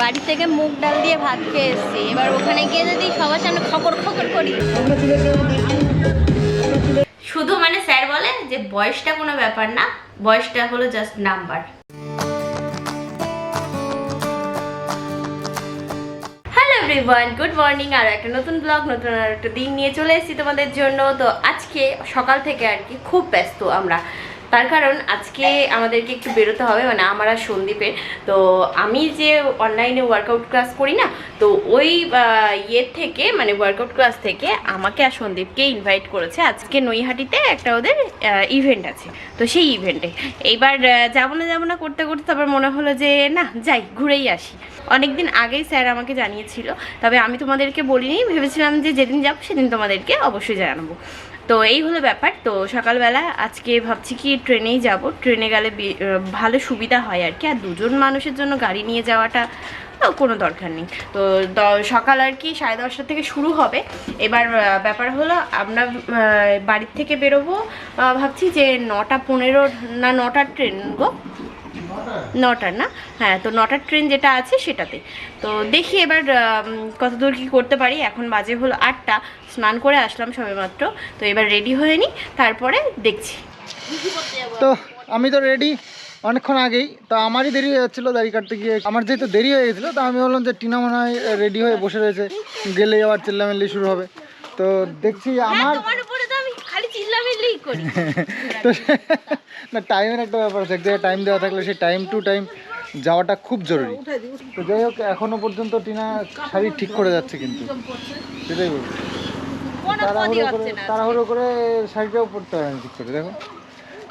বাড়ি থেকে মুগ ডাল দিয়ে ভাত খেয়ে এসেছি, এবার ওখানে গিয়ে যদি সবার সামনে খকর খকর করি। শুধু মানে স্যার বলে যে বয়সটা কোনো ব্যাপার না, বয়সটা হলো just number. Hello everyone, good morning. আর একটা নতুন ব্লগ, নতুন আর একটা দিন নিয়ে চলে এসেছি তোমাদের জন্য। তো আজকে সকাল থেকে আর কি খুব ব্যস্ত আমরা, তার কারণ আজকে আমাদেরকে একটু বেরোতে হবে, মানে আমার আর সন্দীপের। তো আমি যে অনলাইনে ওয়ার্কআউট ক্লাস করি না, তো ওই ইয়ের থেকে মানে ওয়ার্কআউট ক্লাস থেকে আমাকে আর সন্দীপকে ইনভাইট করেছে। আজকে নৈহাটিতে একটা ওদের ইভেন্ট আছে, তো সেই ইভেন্টে এইবার যাবো না করতে করতে তারপর মনে হলো যে না যাই, ঘুরেই আসি। অনেকদিন আগেই স্যার আমাকে জানিয়েছিল, তবে আমি তোমাদেরকে বলিনি, ভেবেছিলাম যে যেদিন যাব সেদিন তোমাদেরকে অবশ্যই জানাবো। তো এই হলো ব্যাপার। তো সকালবেলা আজকে ভাবছি কি ট্রেনেই যাব, ট্রেনে গেলে ভালো সুবিধা হয় আর কি। আর দুজন মানুষের জন্য গাড়ি নিয়ে যাওয়াটা কোনো দরকার নেই। তো সকাল আর কি 10:30 থেকে শুরু হবে। এবার ব্যাপার হলো আমরা বাড়ির থেকে বেরোবো ভাবছি যে 9:15 না 9টার ট্রেন গো, 9টার না, হ্যাঁ। তো 9টার ট্রেন যেটা আছে সেটাতে। তো দেখি এবার কতদূর কী করতে পারি। এখন বাজে হলো 8টা, স্নান করে আসলাম সবেমাত্র। তো এবার রেডি হয়ে নিই, তারপরে দেখছি। তো আমি তো রেডি অনেকক্ষণ আগেই, তো আমারই দেরি হয়ে যাচ্ছিলো দাড়ি কাটতে গিয়ে। আমার যেহেতু দেরি হয়ে গেছিলো, তো আমি বললাম যে টিনা মনে হয় রেডি হয়ে বসে রয়েছে, গেলে আবার চিল্লামিল্লি শুরু হবে। তো দেখছি আমার তো না, টাইমের একটা ব্যাপার আছে, এক জায়গায় টাইম দেওয়া থাকলে সেই টাইম টু টাইম যাওয়াটা খুব জরুরি। তো যাই হোক, এখনো পর্যন্ত টিনা শাড়ি ঠিক করে যাচ্ছে, কিন্তু সেটাই বলছি, তাড়াহুড়ো করে শাড়িটাও পরতে হয় ঠিক করে, দেখো।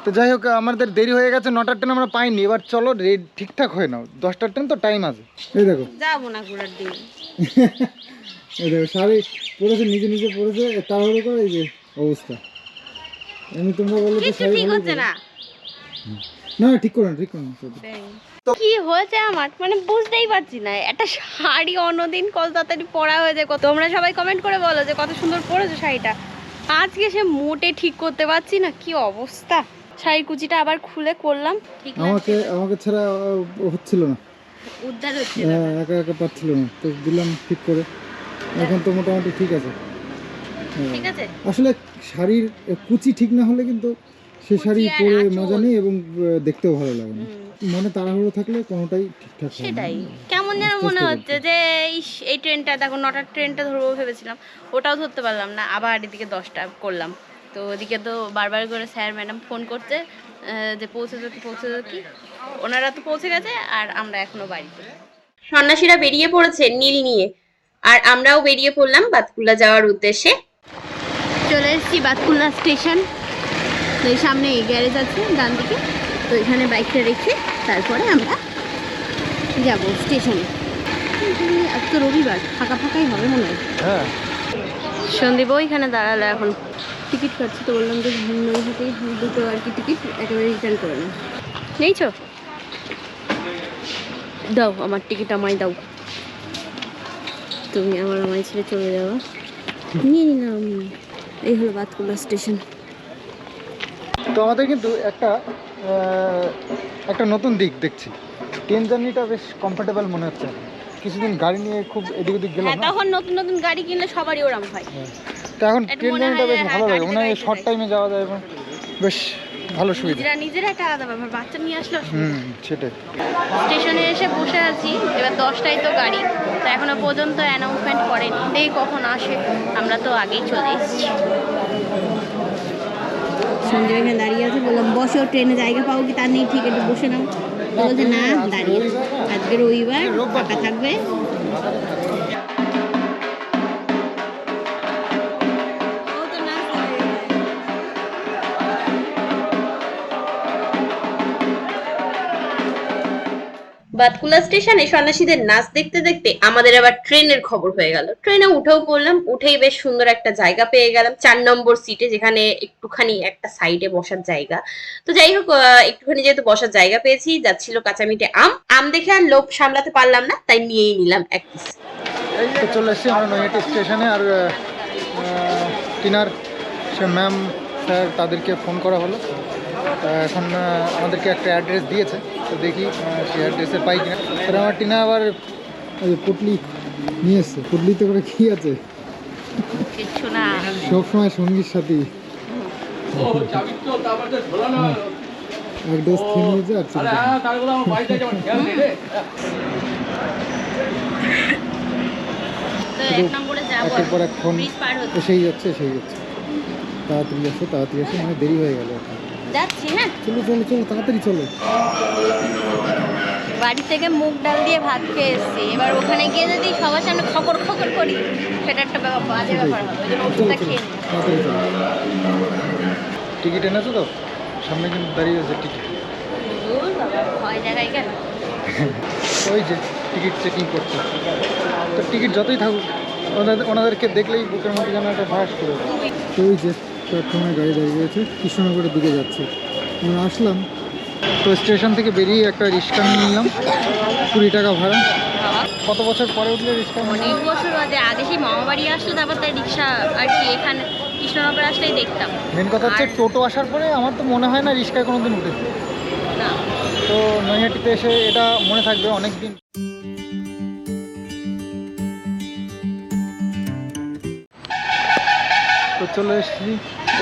তো যাই হোক, আমাদের দেরি হয়ে গেছে, 9টার ট্রেন আমরা পাইনি। এবার চলো ঠিকঠাক হয়ে নাও, 10টার ট্রেন তো টাইম আছে। এই দেখো যাবো না ঘোরার দিন। এই দেখো শাড়ি পরেছে, নিজে নিজে পরেছে, তাড়াহুড়ো করে এই যে অবস্থা। আমি তোমরা বলো যে শাড়ি ঠিক হচ্ছে না, না ঠিক করো না, ঠিক করো না। কি হয়েছে আমার মানে বুঝতেই পারছি না। একটা শাড়ি অন্যদিন কত তাড়াতাড়ি পরা হয়ে যায়। তোমরা সবাই কমেন্ট করে বলো যে কত সুন্দর পরেছো শাড়িটা, আজকে সে মোটে ঠিক করতে পারছি না, কি অবস্থা। শাড়ির কুচিটা আবার খুলে করলাম, ঠিক আমাকে ছাড়া হচ্ছিল না, উদ্ধার হচ্ছে না, একা একা পাচ্ছিল না, তো দিলাম ঠিক করে। এখন তো মোটামুটি ঠিক আছে। ঠিক আছে। আসলে শাড়ির কুচি ঠিক না হলে কিন্তু সে শাড়ি পরে মজা নেই এবং দেখতেও ভালো লাগে না। মনে তাড়াহুড়ো থাকলে কোনোটাই ঠিকঠাক হয় না। সেটাই কেমন যেন মনে হচ্ছে যে এই ট্রেনটা দেখো, 9টার ট্রেনটা ধরবো ভেবেছিলাম, ওটাও ধরতে পারলাম না। আবার এদিকে 10টা করলাম। তো ওদিকে তো বারবার করে স্যার ম্যাডাম ফোন করতে যে পৌঁছে যেত কি, ওনারা তো পৌঁছে গেছে আর আমরা এখনো বাড়িতে। সন্ন্যাসীরা বেরিয়ে পড়েছে নীল নিয়ে, আর আমরাও বেরিয়ে পড়লাম বাতকুল্লা যাওয়ার উদ্দেশ্যে। চলে এসেছি বাতকুল্লা স্টেশন। তো এই সামনে গ্যারেজ আছে ডান দিকে, তো এখানে বাইকটা রেখে তারপরে আমরা যাব স্টেশনে। আজ তো রবিবার, ফাঁকাই হবে মনে হয়। হ্যাঁ, সন্দীপ এখানে দাঁড়ালো, এখন টিকিট কাটছি। তো বললাম যে নৈহাটি দুটো আর কি টিকিট একেবারে রিটার্ন করে নাও। নেইছো? দাও আমার টিকিট, আমায় দাও। তুমি আমায় ছেড়ে চলে যাওয়া। নিয়ে নিলাম। এই হলো বাতকুল্লা স্টেশন। তো আমাদের কিন্তু একটা নতুন দিক দেখছি, ট্রেন জার্নিটা বেশ কমফোর্টেবল মনে হচ্ছে। কিছুদিন গাড়ি নিয়ে খুব এদিক ওদিক গেলাম না, তখন নতুন গাড়ি কিনলে সবারই ওরম হয়। তো এখন ট্রেন জার্নিটা বেশ ভালো লাগে, মনে হয় শর্ট টাইমে যাওয়া যায় এবং বেশ ভালো সুবিধা। নিজেরা একটা আলাদা ব্যাপার, বাচ্চা নিয়ে আসলো। সেটাই। স্টেশনে এসে বসে আছি, এবার 10টায় তো গাড়ি, তো এখনো পর্যন্ত অ্যানাউন্সমেন্ট করেনি, দেখি কখন আসে। আমরা তো আগেই চলে এসেছি। সঞ্জয় এখানে দাঁড়িয়ে আছে, বললাম বসো, ট্রেনে জায়গা পাবো কি তার নেই ঠিক, একটু বসে নাও। বলছে না দাঁড়িয়ে, আজকে রবিবার ফাঁকা থাকবে। বাতকুল্লা স্টেশনে সন্ন্যাসীদের নাচ দেখতে দেখতে আমাদের আবার ট্রেনের খবর হয়ে গেল। ট্রেনে উঠেও পড়লাম, উঠেই বেশ সুন্দর একটা জায়গা পেয়ে গেলাম 4 নম্বর সিটে, যেখানে একটুখানি একটা সাইডে বসার জায়গা। তো যাই হোক, একটুখানি যেহেতু বসার জায়গা পেয়েছি, যাচ্ছিল কাঁচামিটে আম দেখে আর লোভ সামলাতে পারলাম না, তাই নিয়েই নিলাম এক পিস। তো চলে এসেছি আমরা নৈহাটি স্টেশনে, আর টিনার সে ম্যাম স্যার তাদেরকে ফোন করা হলো। এখন আমাদেরকে একটা অ্যাড্রেস দিয়েছে, তো দেখি সেই অ্যাড্রেসে পাই কিনা। তারপরে আমার টিনা আবার এই যে পুটলি নিয়ে এসছে, পুটলিতে করে কি আছে? কিচ্ছু না। সবসময় সঙ্গীর সাথী। এক ডোজ খেয়ে নিয়েছে আর চলে তো এক নম্বরে যাবো, একের পর এক ফোন ব্রিজ পার হচ্ছে। এসেই যাচ্ছে এসেই যাচ্ছে। তাড়াতাড়ি আসো তাড়াতাড়ি আসো, মানে দেরি হয়ে গেল এখন। যাচ্ছি, হ্যাঁ। চলো চলো চলো তাড়াতাড়ি চলো। বাড়ি থেকে মুগ ডাল দিয়ে ভাত খেয়ে এসেছি, এবার ওখানে গিয়ে যদি সবার সামনে খকর খকর করি সেটা একটা বাজে ব্যাপার হবে। ওই জন্য চলো ওষুধটা চলো খেয়ে নিই। তাড়াতাড়ি চলো। টিকিট এনেছো তো? সামনে কিন্তু দাঁড়িয়ে আছে টিকিট। দূর বাবা, ভয় জায়গায় কেন? ওই যে টিকিট চেকিং করছে। তো টিকিট যতই থাকুক ওনাদেরকে দেখলেই বুকের মধ্যে যেন একটা ভাস করে দেয়। তো ওই যে প্ল্যাটফর্মে গাড়ি দাঁড়িয়ে রয়েছে, কৃষ্ণনগরের দিকে যাচ্ছে। আমরা আসলাম তো স্টেশন থেকে বেরিয়ে একটা রিক্সা নিয়ে নিলাম, 20 টাকা ভাড়া। বাবা, কত বছর পরে উঠলে রিক্সা? অনেক বছর বাদে। আগে সেই মামা বাড়ি আসলে তারপর তার রিক্সা আর কি, এখানে কৃষ্ণনগর আসলেই দেখতাম। মেন কথা হচ্ছে আর- টোটো আসার পরে আমার তো মনে হয় না রিক্সায় কোনোদিন উঠেছে। না, তো নৈহাটিতে এসে এটা মনে থাকবে অনেক দিন। তো চলে এসেছি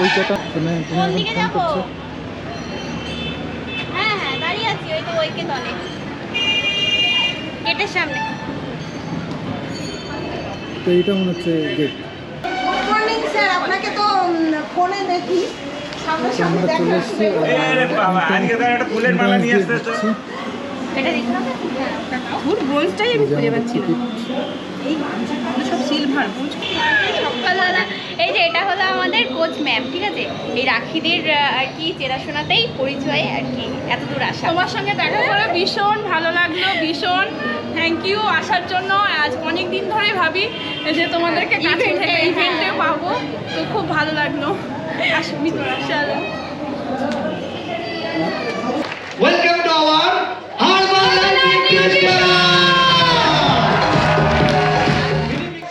ওই কটা তুমি কোন এখন দিকে ফোন যাবো? করছো। হ্যাঁ হ্যাঁ, দাঁড়িয়ে আছি ওই তো ওইকে তলে, গেটের সামনে। তো এইটা মনে হচ্ছে গেট। গুড মর্নিং স্যার, আপনাকে তো ফোনে দেখি, সামনাসামনি আমরা চলে দেখা এসেছি দিচ্ছি। এটা দেখুন। গুড বোনসটাই আমি খুঁজে পাচ্ছি না। টিকিট এই গামছাগুলো সব সিলভার বোনস। সকালবেলা এই যে এটা হলো আমাদের কোচ ম্যাম, ঠিক আছে? এই রাখিদের আর কি চেনাশোনাতেই পরিচয় আর কি, এত দূর আসা। তোমার সঙ্গে দেখা করে ভীষণ ভালো লাগলো, ভীষণ থ্যাংক ইউ আসার জন্য। আজ অনেক দিন ধরে ভাবি যে তোমাদেরকে কাছে Event-এ, থেকে হ্যাঁ। ইভেন্টে পাবো, তো খুব ভালো লাগলো। আসবি তোরা, চলো। Welcome to our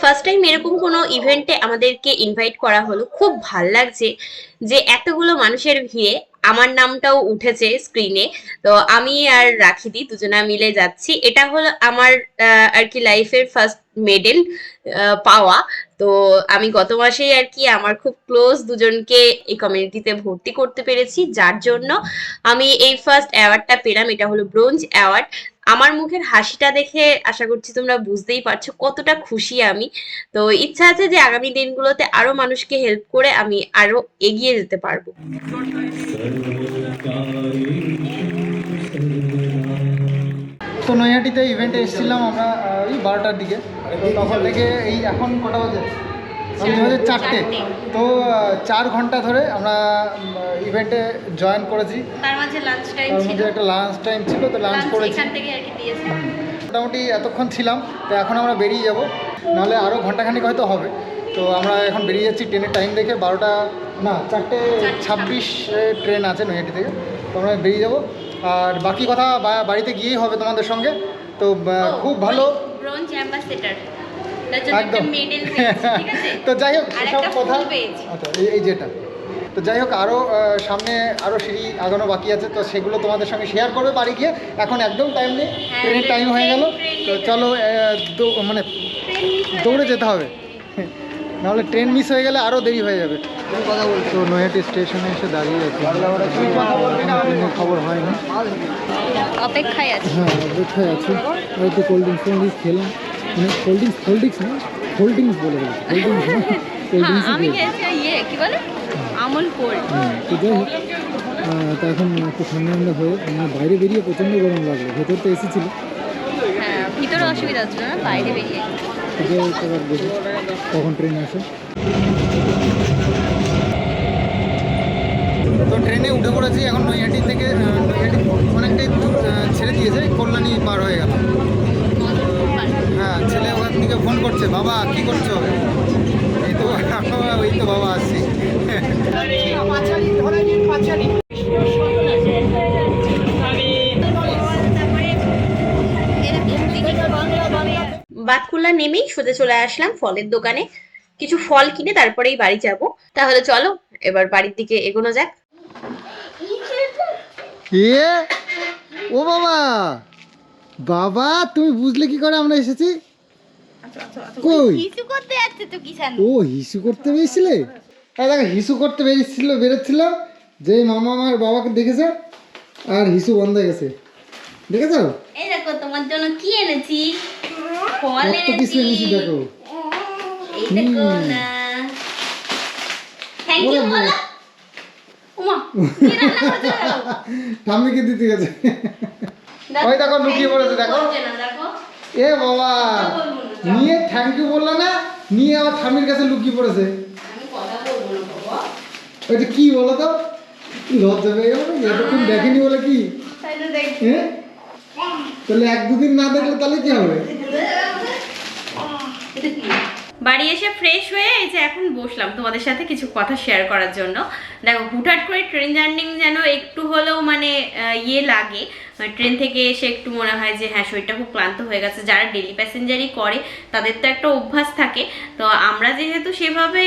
first time এরকম কোনো ইভেন্টে আমাদেরকে ইনভাইট করা হলো, খুব ভাল লাগছে যে এতগুলো মানুষের ভিড়ে আমার নামটাও উঠেছে স্ক্রিনে। তো আমি আর রাখিদি দুজনা মিলে যাচ্ছি। এটা হলো আমার আর কি লাইফের ফার্স্ট মেডেল পাওয়া। তো আমি গত মাসেই আর কি আমার খুব ক্লোজ দুজনকে এই কমিউনিটিতে ভর্তি করতে পেরেছি, যার জন্য আমি এই ফার্স্ট অ্যাওয়ার্ডটা পেলাম। এটা হলো ব্রোঞ্জ অ্যাওয়ার্ড। আমার মুখের হাসিটা দেখে আশা করছি তোমরা বুঝতেই পারছো কতটা খুশি আমি। তো ইচ্ছা আছে যে আগামী দিনগুলোতে আরো মানুষকে হেল্প করে আমি আরো এগিয়ে যেতে পারবো। তো নৈহাটিতে ইভেন্টে এসেছিলাম আমরা ওই 12টার দিকে। তো তখন থেকে এই এখন কটা বাজে? এখন বাজে 4টে। তো 4 ঘন্টা ধরে আমরা ইভেন্টে জয়েন করেছি। তার মাঝে লাঞ্চ টাইম তার ছিল, মধ্যে একটা লাঞ্চ টাইম ছিল, তো লাঞ্চ লাঞ্চ করেছি। এখান থেকে আর কি দিয়েছে। মোটামুটি এতক্ষণ ছিলাম, তো এখন আমরা বেরিয়ে যাব, নাহলে আরও ঘন্টাখানিক হয়তো হবে। তো আমরা এখন বেরিয়ে যাচ্ছি ট্রেনের টাইম দেখে, 12টা না 4:26 ট্রেন আছে নৈহাটি থেকে। তো আমরা বেরিয়ে যাব, আর বাকি কথা বাড়িতে গিয়েই হবে তোমাদের সঙ্গে। তো খুব ভালো ব্রোঞ্জ অ্যাম্বাসেডর, তার জন্য একটা একদম। মেডেল পেয়েছি, ঠিক আছে? তো যাই হোক আর সব একটা কথা ফুল পেয়েছি। আচ্ছা এই যেটা, তো যাই হোক আরও সামনে আরও সিঁড়ি আগানো বাকি আছে, তো সেগুলো তোমাদের সঙ্গে শেয়ার করবে বাড়ি গিয়ে। এখন একদম টাইম নেই, হ্যাঁ, ট্রেনের টাইম হয়ে গেল। ট্রেন তো যেতে চলো মানে ট্রেন মিস হয়ে দৌড়ে যাবে। যেতে হবে, নাহলে ট্রেন মিস হয়ে গেলে আরও দেরি হয়ে যাবে। কথা বলছি, তো নৈহাটি স্টেশনে এসে দাঁড়িয়ে আছি, ট্রেনের খবর হয়নি। অপেক্ষায় আছে। হ্যাঁ অপেক্ষায় আছি। আর একটু কোল্ড ড্রিঙ্কস খেলাম, মানে কোল্ড ড্রিঙ্কস না, কোল্ড ড্রিঙ্কস বলে গেল, কোল্ড ড্রিঙ্কস না, কোল্ড হ্যাঁ, আমি ড্রিঙ্কস খেয়েছি ইয়ে কি বলে আমুল কোল্ড। তো যাই হোক তা এখন একটু ঠান্ডা ঠান্ডা হয়ে মানে বাইরে বেরিয়ে প্রচণ্ড গরম লাগলো, ভেতর তো এসি ছিল। হ্যাঁ, ভিতরে অসুবিধা হচ্ছিল না, বাইরে বেরিয়ে। তো যাই হোক এবার দেখি কখন ট্রেন আসে। তো ট্রেনে উঠে পড়েছি এখন নৈহাটি থেকে। নৈহাটি অনেকটাই দূর ছেড়ে দিয়েছে, কল্যাণী পার হয়ে গেল। হ্যাঁ ছেলে ওখান থেকে ফোন করছে, বাবা কি করছো? এই তো ওই তো বাবা আসছি। বাতকুল্লা নেমেই সোজা চলে আসলাম ফলের দোকানে, কিছু ফল কিনে তারপরেই বাড়ি যাব। তাহলে চলো এবার বাড়ির দিকে এগোনো যাক। এ ও বাবা, বাবা তুমি বুঝলে কি করে আমরা এসেছি? আচ্ছা আচ্ছা আচ্ছা কই কিছু করতে যাচ্ছে তো কিষান। ও হিসু করতে বেরিয়েছিলে? হ্যাঁ দেখো হিসু করতে বেরোচ্ছিল যে মামা আমার বাবাকে দেখেছে আর হিসু বন্ধ হয়ে গেছে, দেখেছো? এই দেখো তোমার জন্য কি এনেছি, ফল কত কিছু এনেছি দেখো। এই দেখো না, থ্যাংক ইউ ওরে বলো। উমা কি রান্না করতে যাও? ঠাম্মিকে দিতে গেছে। ওই দেখো লুকিয়ে পড়েছে দেখো। বলছে না, দেখো এ বাবা নিয়ে থ্যাংক ইউ বললো না, নিয়ে আবার ঠাম্মির কাছে লুকিয়ে পড়েছে। আমি কথা বলবো না বাবা। ওইটা কি বলো তো? লজ্জা পেয়ে গেল নাকি? এতক্ষণ দেখেনি বলে কি? তাই তো দেখ হ্যাঁ তাহলে 1-2 দিন না দেখলে তাহলে কি হবে? বাড়ি এসে ফ্রেশ হয়ে এই যে এখন বসলাম তোমাদের সাথে কিছু কথা শেয়ার করার জন্য। দেখো হুটহাট করে ট্রেন জার্নি যেন একটু হলেও মানে ইয়ে লাগে, ট্রেন থেকে এসে একটু মনে হয় যে হ্যাঁ শরীরটা খুব ক্লান্ত হয়ে গেছে। যারা ডেলি প্যাসেঞ্জারই করে তাদের তো একটা অভ্যাস থাকে, তো আমরা যেহেতু সেভাবে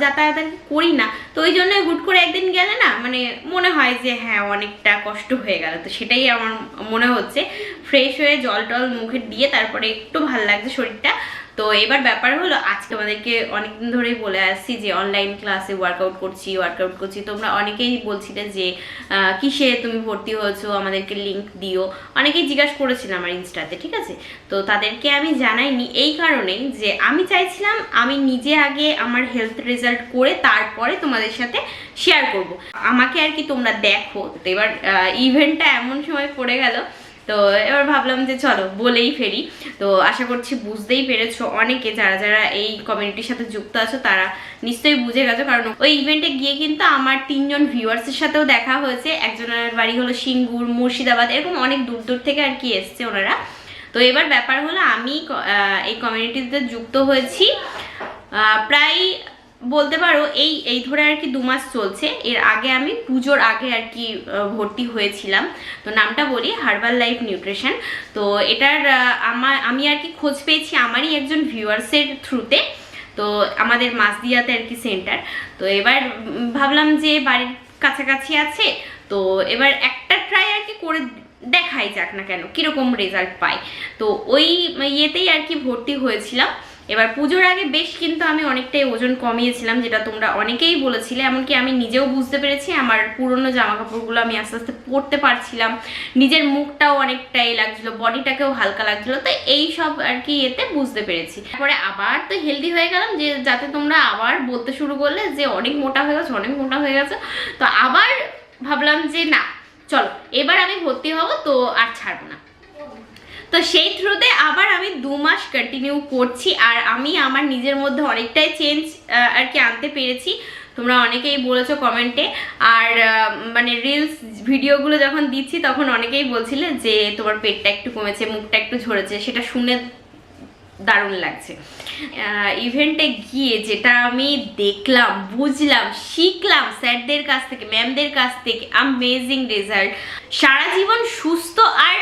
যাতায়াত করি না, তো ওই জন্য হুট করে একদিন গেলে না মানে মনে হয় যে হ্যাঁ অনেকটা কষ্ট হয়ে গেল। তো সেটাই আমার মনে হচ্ছে। ফ্রেশ হয়ে জল টল মুখে দিয়ে তারপরে একটু ভাল লাগছে শরীরটা। তো এবার ব্যাপার হলো আজকে আমাদেরকে অনেকদিন ধরেই বলে আসছি যে অনলাইন ক্লাসে ওয়ার্কআউট করছি। তোমরা অনেকেই বলছিলে যে কিসে তুমি ভর্তি হয়েছো, আমাদেরকে লিঙ্ক দিও, অনেকেই জিজ্ঞাসা করেছিল আমার ইনস্টাতে, ঠিক আছে? তো তাদেরকে আমি জানাইনি এই কারণেই যে আমি চাইছিলাম আমি নিজে আগে আমার হেলথ রেজাল্ট করে তারপরে তোমাদের সাথে শেয়ার করব, আমাকে আর কি তোমরা দেখো। তো এবার ইভেন্টটা এমন সময় পড়ে গেল, তো এবার ভাবলাম যে চলো বলেই ফেরি। তো আশা করছি বুঝতেই পেরেছো অনেকে, যারা যারা এই কমিউনিটির সাথে যুক্ত আছো তারা নিশ্চয়ই বুঝে গেছো, কারণ ওই ইভেন্টে গিয়ে কিন্তু আমার 3 জন ভিউয়ার্সের সাথেও দেখা হয়েছে। একজনের বাড়ি হলো সিঙ্গুর, মুর্শিদাবাদ, এরকম অনেক দূর দূর থেকে আর কি এসছে ওনারা। তো এবার ব্যাপার হলো আমি এই কমিউনিটিতে যুক্ত হয়েছি প্রায় বলতে পারো এই ধরে আর কি 2 মাস চলছে। এর আগে আমি পুজোর আগে আর কি ভর্তি হয়েছিলাম। তো নামটা বলি হার্বাল লাইফ নিউট্রিশন। তো এটার আমি আর কি খোঁজ পেয়েছি আমারই একজন ভিউয়ার্সের থ্রুতে। তো আমাদের মাসদিয়াতে আর কি সেন্টার। তো এবার ভাবলাম যে বাড়ির কাছাকাছি আছে, তো এবার একটা ট্রাই আর কি করে দেখাই যাক না কেন কিরকম রেজাল্ট পাই। তো ওই ইয়েতেই আর কি ভর্তি হয়েছিলাম। এবার পুজোর আগে বেশ কিন্তু আমি অনেকটাই ওজন কমিয়েছিলাম, যেটা তোমরা অনেকেই বলেছিলে, এমনকি আমি নিজেও বুঝতে পেরেছি। আমার পুরনো জামা কাপড়গুলো আমি আস্তে আস্তে পরতে পারছিলাম, নিজের মুখটাও অনেকটাই লাগছিলো, বডিটাকেও হালকা লাগছিলো। তো এই সব আর কি এতে বুঝতে পেরেছি। তারপরে আবার তো হেলদি হয়ে গেলাম, যে যাতে তোমরা আবার বলতে শুরু করলে যে অনেক মোটা হয়ে গেছে, অনেক মোটা হয়ে গেছে। তো আবার ভাবলাম যে না চলো এবার আমি ভর্তি হব, তো আর ছাড়বো না। তো সেই থ্রুতে আবার আমি 2 মাস কন্টিনিউ করছি, আর আমি আমার নিজের মধ্যে অনেকটাই চেঞ্জ আর কি আনতে পেরেছি। তোমরা অনেকেই বলেছো কমেন্টে, আর মানে রিলস ভিডিওগুলো যখন দিচ্ছি তখন অনেকেই বলছিলে যে তোমার পেটটা একটু কমেছে, মুখটা একটু ঝরেছে, সেটা শুনে দারুণ লাগছে। ইভেন্টে গিয়ে যেটা আমি দেখলাম, বুঝলাম, শিখলাম স্যারদের কাছ থেকে, ম্যামদের কাছ থেকে, অ্যামেজিং রেজাল্ট। সারা জীবন সুস্থ আর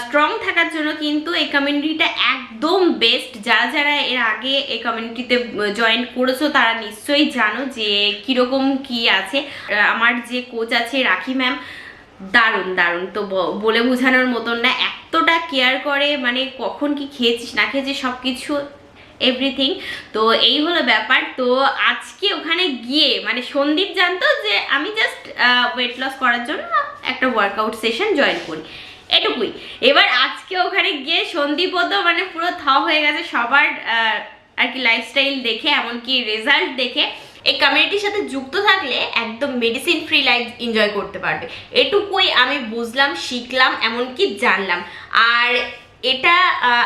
স্ট্রং থাকার জন্য কিন্তু এই কমিউনিটিটা একদম বেস্ট। যারা যারা এর আগে এই কমিউনিটিতে জয়েন করেছো তারা নিশ্চয়ই জানো যে কীরকম কি আছে। আমার যে কোচ আছে রাখি ম্যাম, দারুণ দারুণ, তো বলে বোঝানোর মতন না, এতটা কেয়ার করে, মানে কখন কি খেয়েছিস না খেয়েছিস সব কিছু এভরিথিং। তো এই হলো ব্যাপার। তো আজকে ওখানে গিয়ে মানে সন্দীপ জানতো যে আমি জাস্ট ওয়েট লস করার জন্য একটা ওয়ার্কআউট সেশন জয়েন করি, এটুকুই। এবার আজকে ওখানে গিয়ে সন্দীপও তো মানে পুরো হয়ে গেছে সবার আর কি লাইফস্টাইল দেখে, এমনকি রেজাল্ট দেখে। এই কমিউনিটির সাথে যুক্ত থাকলে একদম মেডিসিন ফ্রি লাইফ এনজয় করতে পারবে, এটুকুই আমি বুঝলাম, শিখলাম, এমনকি জানলাম। আর এটা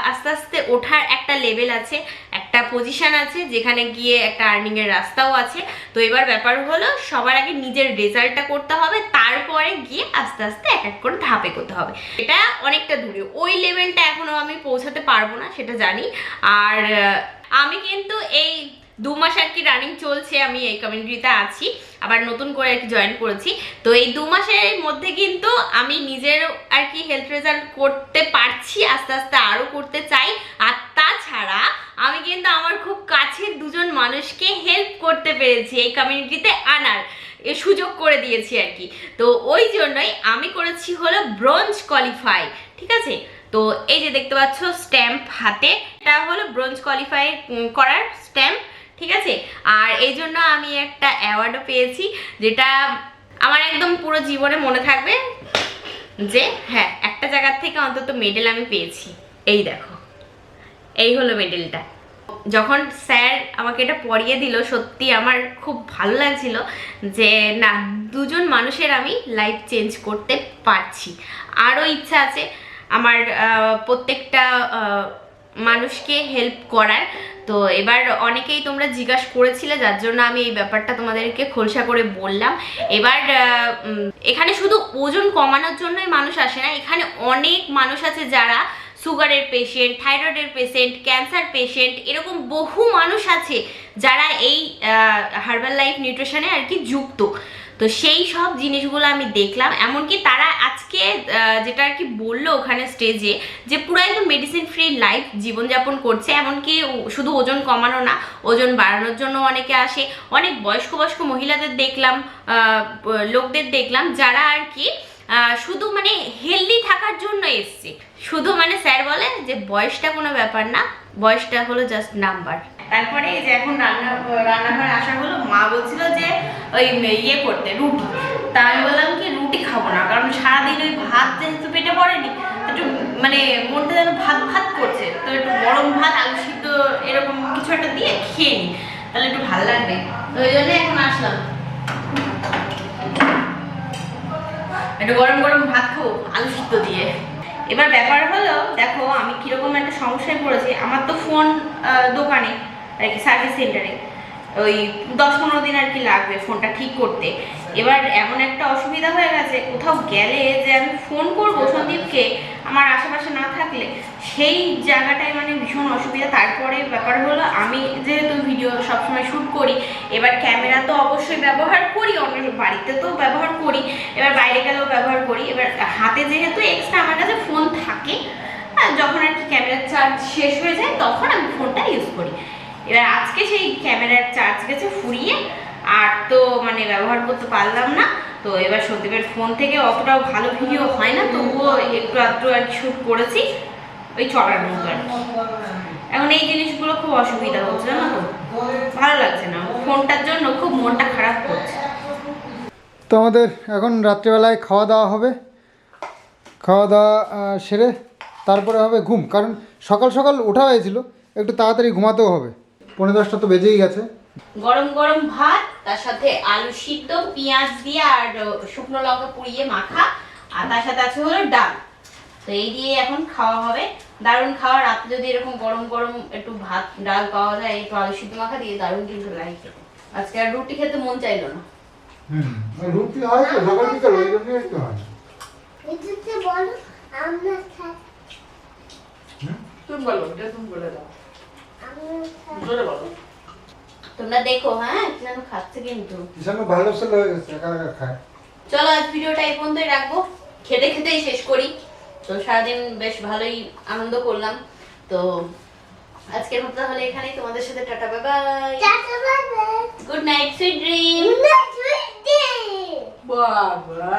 আস্তে আস্তে ওঠার একটা লেভেল আছে, একটা পজিশন আছে, যেখানে গিয়ে একটা আর্নিংয়ের রাস্তাও আছে। তো এবার ব্যাপার হলো সবার আগে নিজের রেজাল্টটা করতে হবে, তারপরে গিয়ে আস্তে আস্তে এক এক করে ধাপে করতে হবে। এটা অনেকটা দূরে, ওই লেভেলটা এখনও আমি পৌঁছাতে পারবো না, সেটা জানি। আর আমি কিন্তু এই 2 মাস আর কি রানিং চলছে, আমি এই কমিউনিটিতে আছি, আবার নতুন করে আর কি জয়েন করেছি। তো এই 2 মাসের মধ্যে কিন্তু আমি নিজের আর কি হেলথ রেজাল্ট করতে পারছি, আস্তে আস্তে আরও করতে চাই। আর তাছাড়া আমি কিন্তু আমার খুব কাছের 2 জন মানুষকে হেল্প করতে পেরেছি, এই কমিউনিটিতে আনার সুযোগ করে দিয়েছি আর কি। তো ওই জন্যই আমি করেছি হলো ব্রোঞ্জ কোয়ালিফাই, ঠিক আছে? তো এই যে দেখতে পাচ্ছ স্ট্যাম্প হাতে, এটা হলো ব্রোঞ্জ কোয়ালিফাই করার স্ট্যাম্প, ঠিক আছে। আর এই জন্য আমি একটা অ্যাওয়ার্ডও পেয়েছি, যেটা আমার একদম পুরো জীবনে মনে থাকবে, যে হ্যাঁ একটা জায়গার থেকে অন্তত মেডেল আমি পেয়েছি। এই দেখো, এই হলো মেডেলটা। যখন স্যার আমাকে এটা পরিয়ে দিল, সত্যি আমার খুব ভালো লাগছিল যে না, দুজন মানুষের আমি লাইফ চেঞ্জ করতে পারছি। আরও ইচ্ছা আছে আমার প্রত্যেকটা মানুষকে হেল্প করার। তো এবার অনেকেই তোমরা জিজ্ঞাসা করেছিলে, যার জন্য আমি এই ব্যাপারটা তোমাদেরকে খোলসা করে বললাম। এবার এখানে শুধু ওজন কমানোর জন্যই মানুষ আসে না, এখানে অনেক মানুষ আছে যারা সুগারের পেশেন্ট, থাইরয়েডের পেশেন্ট, ক্যান্সার পেশেন্ট, এরকম বহু মানুষ আছে যারা এই হার্বাল লাইফ নিউট্রিশনে আর কি যুক্ত। তো সেই সব জিনিসগুলো আমি দেখলাম। এমনকি তারা আজকে যেটা আর কি বললো ওখানে স্টেজে, যে পুরো একদম মেডিসিন ফ্রি লাইফ জীবনযাপন করছে। এমনকি শুধু ওজন কমানো না, ওজন বাড়ানোর জন্য অনেকে আসে। অনেক বয়স্ক মহিলাদের দেখলাম, লোকদের দেখলাম যারা আর কি শুধু মানে হেলদি থাকার জন্য এসছে। শুধু মানে স্যার বলে যে বয়সটা কোনো ব্যাপার না, বয়সটা হলো জাস্ট নাম্বার। তারপরে এই যে এখন রান্নাঘরে আসা হলো, মা বলছিল যে ওই ইয়ে করতে, রুটি। তা আমি বললাম কি রুটি খাবো না, কারণ সারাদিন ওই ভাত যেহেতু পেটে পড়েনি, একটু মানে মনটা যেন ভাত ভাত করছে, তো একটু গরম ভাত আলু সিদ্ধ এরকম কিছু একটা দিয়ে খেয়ে নিই, তাহলে একটু ভালো লাগবে। তো ওই জন্য এখন আসলাম, একটু গরম গরম ভাত খাবো আলু সিদ্ধ দিয়ে। এবার ব্যাপার হলো, দেখো আমি কিরকম একটা সমস্যায় পড়েছি। আমার তো ফোন দোকানে আর কি, সার্ভিস সেন্টারে ওই 10-15 দিন আর কি লাগবে ফোনটা ঠিক করতে। এবার এমন একটা অসুবিধা হয়ে গেছে, কোথাও গেলে যে আমি ফোন করবো সন্দীপকে, আমার আশেপাশে না থাকলে সেই জায়গাটায় মানে ভীষণ অসুবিধা। তারপরে ব্যাপার হলো, আমি যেহেতু ভিডিও সবসময় শ্যুট করি, এবার ক্যামেরা তো অবশ্যই ব্যবহার করি, অন্য বাড়িতে তো ব্যবহার করি, এবার বাইরে গেলেও ব্যবহার করি। এবার হাতে যেহেতু এক্সট্রা আমার কাছে ফোন থাকে, যখন আর কি ক্যামেরার চার্জ শেষ হয়ে যায় তখন আমি ফোনটা ইউজ করি। এবার আজকে সেই ক্যামেরার চার্জ গেছে ফুরিয়ে, আর তো মানে ব্যবহার করতে পারলাম না। তো এবার সন্দীপের ফোন থেকে অতটাও ভালো ভিডিও হয় না, তবুও একটু আধটু আর কি শ্যুট করেছি, ওই চলার মতো আর কি। এখন এই জিনিসগুলো খুব অসুবিধা হচ্ছে, জানো তো, ভালো লাগছে না, ফোনটার জন্য খুব মনটা খারাপ করছে। তো আমাদের এখন রাত্রিবেলায় খাওয়া দাওয়া হবে, খাওয়া দাওয়া সেরে তারপরে হবে ঘুম, কারণ সকাল সকাল ওঠা হয়েছিল, একটু তাড়াতাড়ি ঘুমাতেও হবে। 10:45 তো বেজেই গেছে। গরম গরম ভাত, তার সাথে আলু সিদ্ধ পেঁয়াজ দিয়ে আর শুকনো লঙ্কা পুড়িয়ে মাখা, আর তার সাথে আছে হলো ডাল। তো এই দিয়ে এখন খাওয়া হবে, দারুণ খাওয়া। রাতে যদি এরকম গরম গরম একটু ভাত ডাল পাওয়া যায়, একটু আলু সিদ্ধ মাখা দিয়ে, দারুণ কিন্তু লাগে খেতে। আজকে আর রুটি খেতে মন চাইলো না। রুটি হয় তো সকাল বিকাল, ওই জন্যই একটু হয়। এটাতে বলো আমরা খাই, তুমি বলো, এটা তুমি বলে দাও, আমরা খাই। জোরে বলো। তোমরা দেখো, হ্যাঁ কিষানু খাচ্ছে কিন্তু। কিষানু ভালো ছেলে হয়ে গেছে, একা একা খায়। চলো আজ ভিডিওটা এই পর্যন্তই রাখবো, খেতে খেতেই শেষ করি। তো সারাদিন বেশ ভালোই আনন্দ করলাম। তো আজকের মতো তাহলে এখানেই, তোমাদের সাথে tata, bye bye, tata bye bye, good night, sweet dream. Good night, sweet dream. বাবা